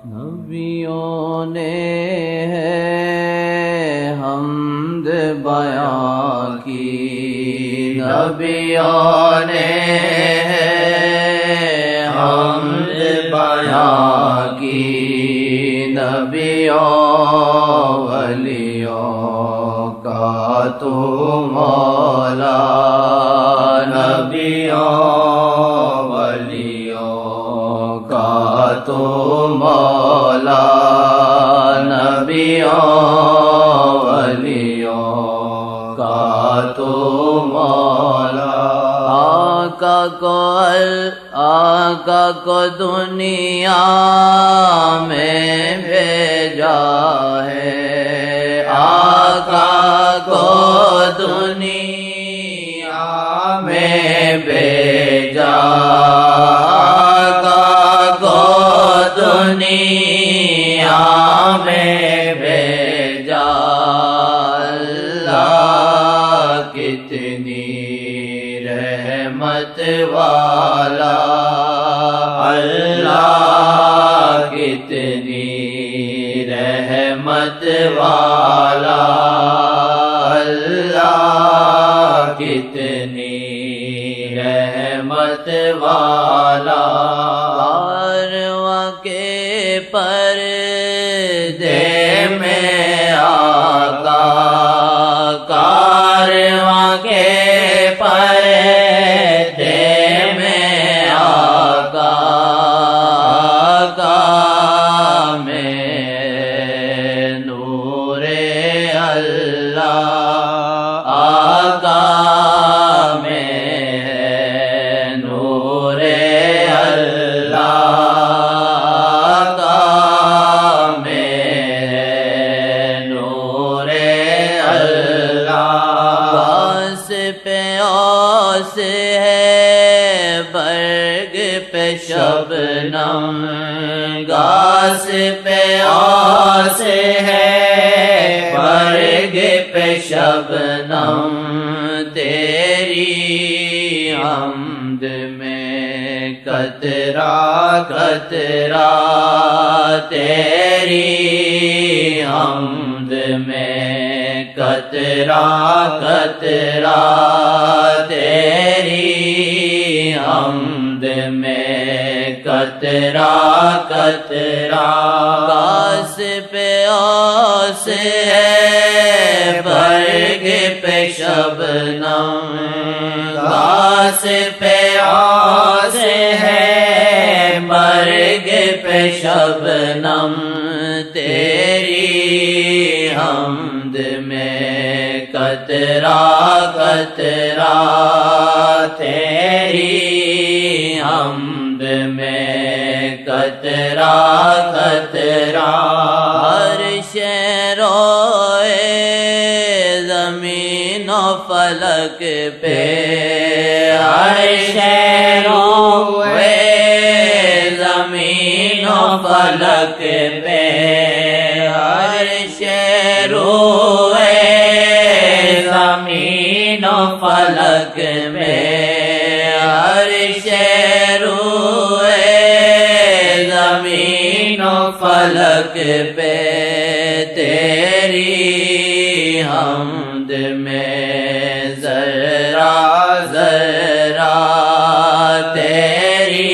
نبیوں نے ہے حمد بیان کی، نبیوں نے ہے حمد بیان کی، نبیوں ولیوں کا تو مولا، نبیوں ولیوں کا تو مولا، نبیوں ولیوں کا تو مولا۔ آقا کو دنیا میں بھیجا ہے، آقا کو دنیا میں بھیجا، آقا کو دنیا میں بھیجا، اللہ کتنی رحمت والا، اللہ کتنی رحمت والا، اللہ کتنی رحمت والا۔ کارواں کے پردے میں آقا، کارواں کے پردے میں آقا، آقا میں نور اللہ، آقا میں نور اللہ، آقا میں نور اللہ۔ گھاس پہ اوس ہے برگ پہ شبنم، گھاس پہ اوس ہے برگ پہ شبنم، تیری حمد میں قطرہ قطرہ، تیری حمد میں قطرہ قطرہ، تیری حمد میں قطرہ قطرہ۔ گھاس پہ اوس ہے برگ پہ شبنم، گھاس پہ اوس ہے برگ پہ شبنم، تیری حمد میں قطرہ قطرہ، تیری حمد میں قطرہ قطرہ۔ ہر شے روئے زمین و فلک پہ، ہر شے روئے زمین و فلک پہ، ہر شے روئے زمین و فلک میں، ہر شے روئے زمین و فلک پہ، تیری حمد میں ذرہ ذرہ، تیری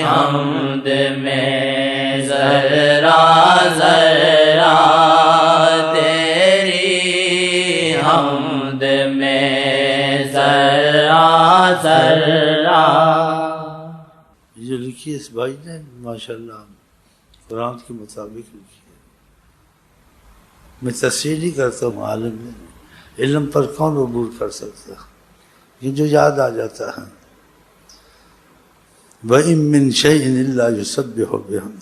حمد میں ذرہ ذرہ، تیری حمد میں ذرہ ذرہ۔ جو لکھی اس بھائی نے ماشاءاللہ قرآن کے مطابق لکھی ہے۔ میں تصریح نہیں کرتا ہوں عالم میں، علم پر کون عبور کر سکتا، یہ جو یاد آ جاتا ہے۔ وَإِن مِّن شَيْءٍ إِلَّا يُسَبِّحُ بِحَمْدِهِ،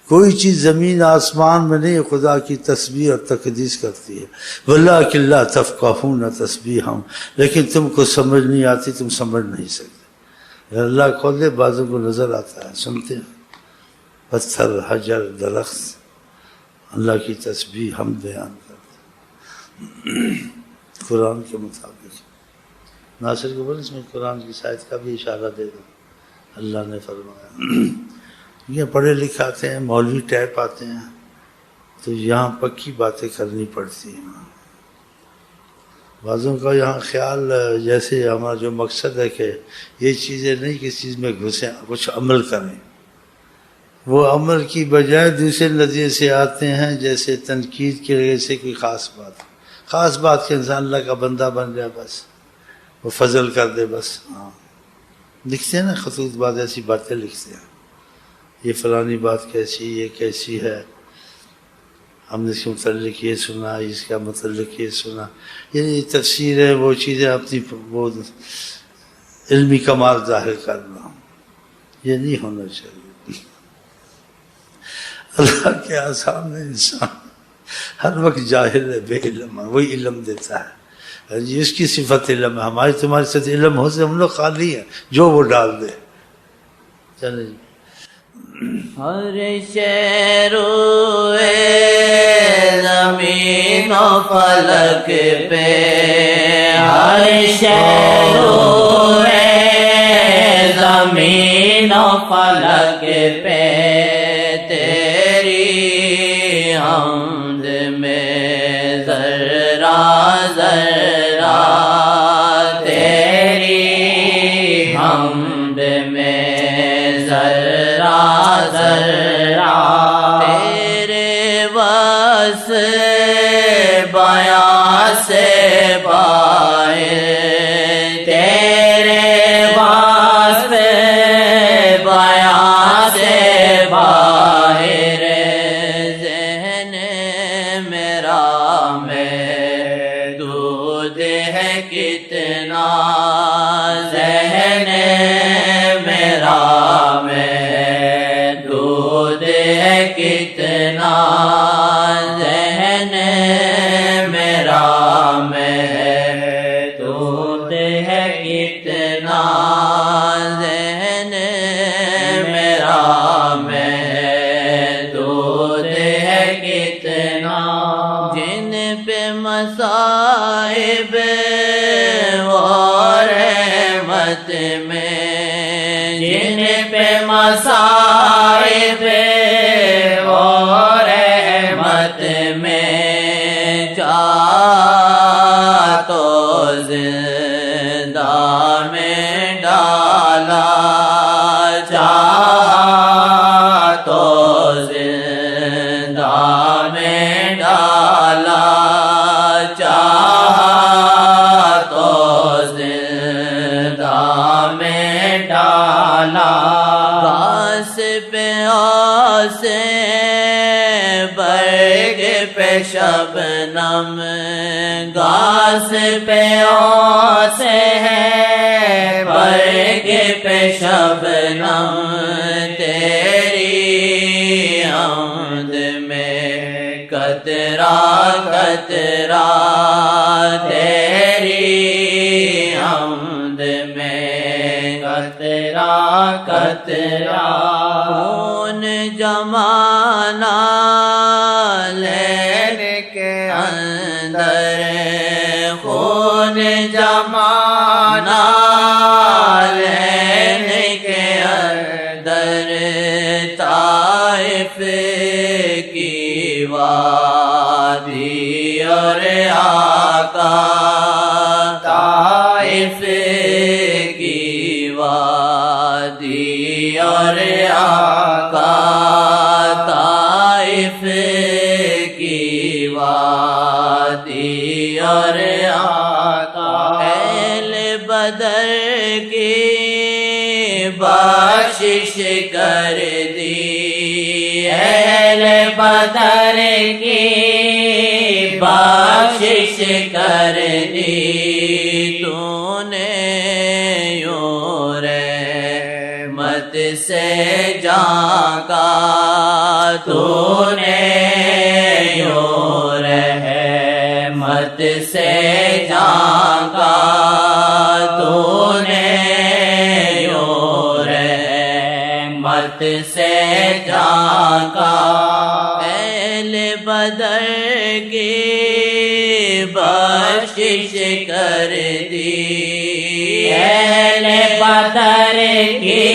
کوئی چیز زمین آسمان میں نہیں خدا کی تسبیح اور تقدیس کرتی ہے۔ وَلَٰكِن لَّا تَفْقَهُونَ تَسْبِيحَهُمْ، لیکن تم کو سمجھ نہیں آتی، تم سمجھ نہیں سکتے۔ اللہ کھول دے بعضوں کو نظر آتا ہے، سنتے ہیں، پتھر حجر درخت اللہ کی تسبیح ہم بیان کرتے ہیں قرآن کے مطابق۔ ناصر کو بول اس میں قرآن کی شاید کا بھی اشارہ دے دو۔ اللہ نے فرمایا یہ پڑھے لکھے آتے ہیں، مولوی ٹائپ آتے ہیں، تو یہاں پکی باتیں کرنی پڑتی ہیں۔ بعضوں کا یہاں خیال جیسے ہمارا جو مقصد ہے کہ یہ چیزیں نہیں کس چیز میں گھسیں، کچھ عمل کریں، وہ عمل کی بجائے دوسرے نظریے سے آتے ہیں، جیسے تنقید کی وجہ سے کوئی خاص بات کہ انسان اللہ کا بندہ بن جائے، بس وہ فضل کر دے بس۔ ہاں لکھتے ہیں نا خطوط، بعض ایسی باتیں لکھتے ہیں، یہ فلانی بات کیسی، یہ کیسی ہے، ہم نے اس کے متعلق یہ سنا، اس کا متعلق یہ سنا، یہ تفسیر ہے، وہ چیزیں اپنی وہ علمی کمال ظاہر کرنا، یہ نہیں ہونا چاہیے۔ اللہ کے سامنے انسان ہر وقت جاہل ہے، بے علم ہے، وہی علم دیتا ہے، اس کی صفت علم ہے، ہماری تمہاری صفت علم ہو سے ہم لوگ خالی ہیں، جو وہ ڈال دے۔ چلے جی۔ ہر شے روئے زمین و فلک پہ، ہر شے روئے زمین و فلک پہ، تیری حمد میں ذرہ ذرہ، تیری حمد میں ذرہ ذرہ، تیرے وصف بیاں سے باہر، تیرے وصف بیاں سے باہر، ذہن میرا محدود ہے کتنا، ذہن میرا کتنا، ذہن میرا محدود ہے کتنا، ذہن میرا محدود ہے کتنا، جن پہ مصائب اور رحمت میں، جن پہ مصائب اور رحمت میں، چاہ تو زندہ میں ڈالا، چاہ تو زندہ میں ڈالا، چاہ تو زندہ میں ڈالا، گھاس پہ آسے برگ پہ شبنم، گھاس پہ آسے ہے برگ پہ شبنم، تیری حمد میں قطرہ قطرہ، تیری حمد میں قطرہ قطرہ، خون جمانا لین کے اندر، خون جمانا لین کے اندر، طائف کی وادی اور آقا، طائف کی وادی اور آقا، طائف کی وادی اور آقا، اہل بدر کی بخشش کر دی، اہل بدر کی بخشش کر دی، تو نے یوں رحمت سے جھانکا، تو نے یوں رحمت سے جھانکا، تو نے یوں رحمت سے جھانکا، اہل بدر کی بخشش کر دی، اہل بدر کی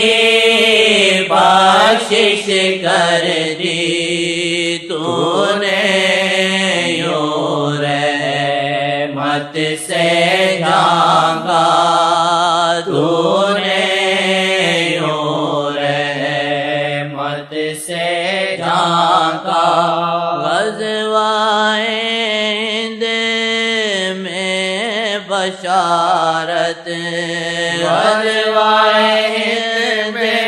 بخشش بخشش کر دی تو نے یوں رحمت سے جھانکا تو نے یوں رحمت سے جھانکا غزوہ ہند میں بشارت غزوہ ہند میں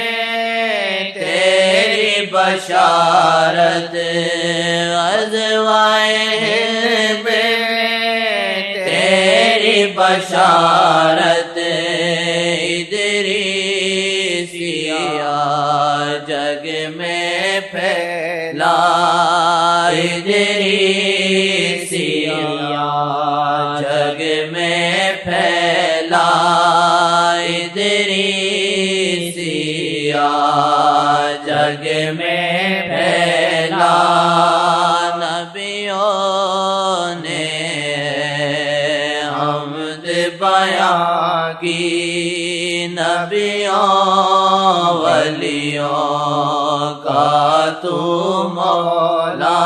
تیری بشارت غزوہ ہند میں تیری بشارت ادریسیا جگ میں پھیلا ادریسیا جگ میں پھیلا ادریسیا جگ میں پھیلا نبیوں نے حمد بیان کی نبیوں ولیوں کا تو مولا